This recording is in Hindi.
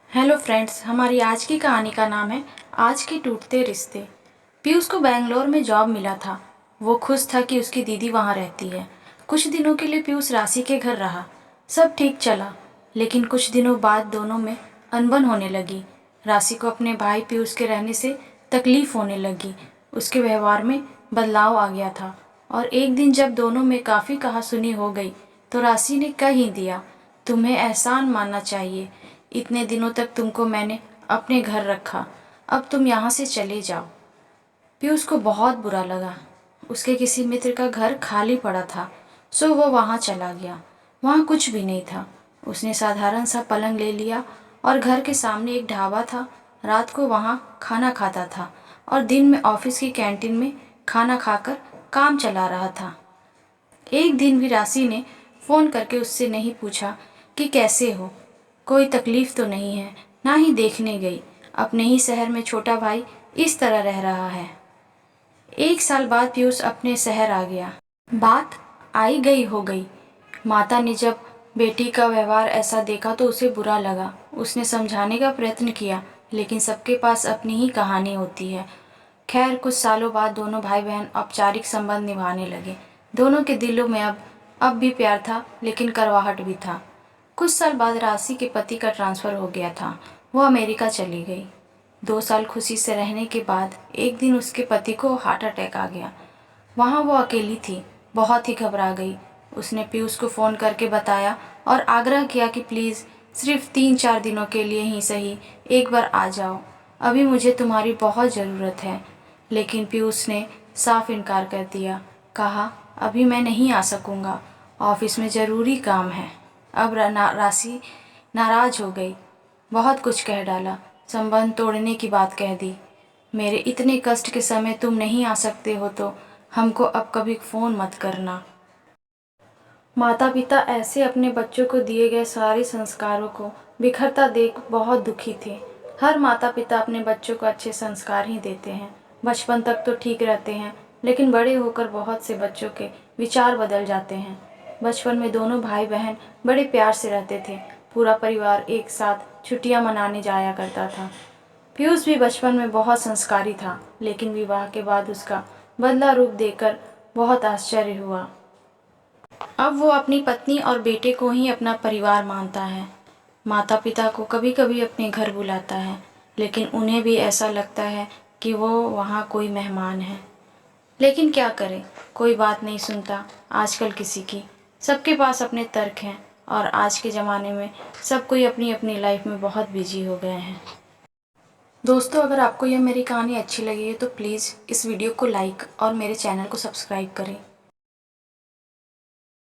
हेलो फ्रेंड्स, हमारी आज की कहानी का नाम है आज के टूटते रिश्ते। पीयूष को बेंगलोर में जॉब मिला था। वो खुश था कि उसकी दीदी वहाँ रहती है। कुछ दिनों के लिए पीयूष राशि के घर रहा। सब ठीक चला, लेकिन कुछ दिनों बाद दोनों में अनबन होने लगी। राशि को अपने भाई पीयूष के रहने से तकलीफ होने लगी। उसके व्यवहार में बदलाव आ गया था और एक दिन जब दोनों में काफ़ी कहासुनी हो गई तो राशि ने कह ही दिया, तुम्हें एहसान मानना चाहिए। इतने दिनों तक तुमको मैंने अपने घर रखा, अब तुम यहाँ से चले जाओ। पीयूष को बहुत बुरा लगा। उसके किसी मित्र का घर खाली पड़ा था, सो वो वहाँ चला गया। वहाँ कुछ भी नहीं था। उसने साधारण सा पलंग ले लिया और घर के सामने एक ढाबा था। रात को वहाँ खाना खाता था और दिन में ऑफिस की कैंटीन में खाना खाकर काम चला रहा था। एक दिन भी राशि ने फ़ोन करके उससे नहीं पूछा कि कैसे हो, कोई तकलीफ़ तो नहीं है, ना ही देखने गई। अपने ही शहर में छोटा भाई इस तरह रह रहा है। एक साल बाद पीयूष अपने शहर आ गया। बात आई गई हो गई। माता ने जब बेटी का व्यवहार ऐसा देखा तो उसे बुरा लगा। उसने समझाने का प्रयत्न किया, लेकिन सबके पास अपनी ही कहानी होती है। खैर, कुछ सालों बाद दोनों भाई बहन औपचारिक संबंध निभाने लगे। दोनों के दिलों में अब भी प्यार था, लेकिन कड़वाहट भी था। कुछ साल बाद राशि के पति का ट्रांसफ़र हो गया था। वो अमेरिका चली गई। 2 साल खुशी से रहने के बाद एक दिन उसके पति को हार्ट अटैक आ गया। वहाँ वो अकेली थी, बहुत ही घबरा गई। उसने पीयूष को फ़ोन करके बताया और आग्रह किया कि प्लीज़ सिर्फ 3-4 दिनों के लिए ही सही एक बार आ जाओ, अभी मुझे तुम्हारी बहुत ज़रूरत है। लेकिन पीयूष ने साफ इनकार कर दिया। कहा, अभी मैं नहीं आ सकूँगा, ऑफिस में ज़रूरी काम है। अब राशि नाराज़ हो गई। बहुत कुछ कह डाला, संबंध तोड़ने की बात कह दी। मेरे इतने कष्ट के समय तुम नहीं आ सकते हो तो हमको अब कभी फ़ोन मत करना। माता पिता ऐसे अपने बच्चों को दिए गए सारे संस्कारों को बिखरता देख बहुत दुखी थे। हर माता पिता अपने बच्चों को अच्छे संस्कार ही देते हैं। बचपन तक तो ठीक रहते हैं, लेकिन बड़े होकर बहुत से बच्चों के विचार बदल जाते हैं। बचपन में दोनों भाई बहन बड़े प्यार से रहते थे। पूरा परिवार एक साथ छुट्टियां मनाने जाया करता था। पीयूष भी बचपन में बहुत संस्कारी था, लेकिन विवाह के बाद उसका बदला रूप देखकर बहुत आश्चर्य हुआ। अब वो अपनी पत्नी और बेटे को ही अपना परिवार मानता है। माता पिता को कभी कभी अपने घर बुलाता है, लेकिन उन्हें भी ऐसा लगता है कि वो वहाँ कोई मेहमान है। लेकिन क्या करें, कोई बात नहीं सुनता आजकल किसी की। सबके पास अपने तर्क हैं और आज के ज़माने में सब कोई अपनी अपनी लाइफ में बहुत बिजी हो गए हैं। दोस्तों, अगर आपको यह मेरी कहानी अच्छी लगी है तो प्लीज़ इस वीडियो को लाइक और मेरे चैनल को सब्सक्राइब करें।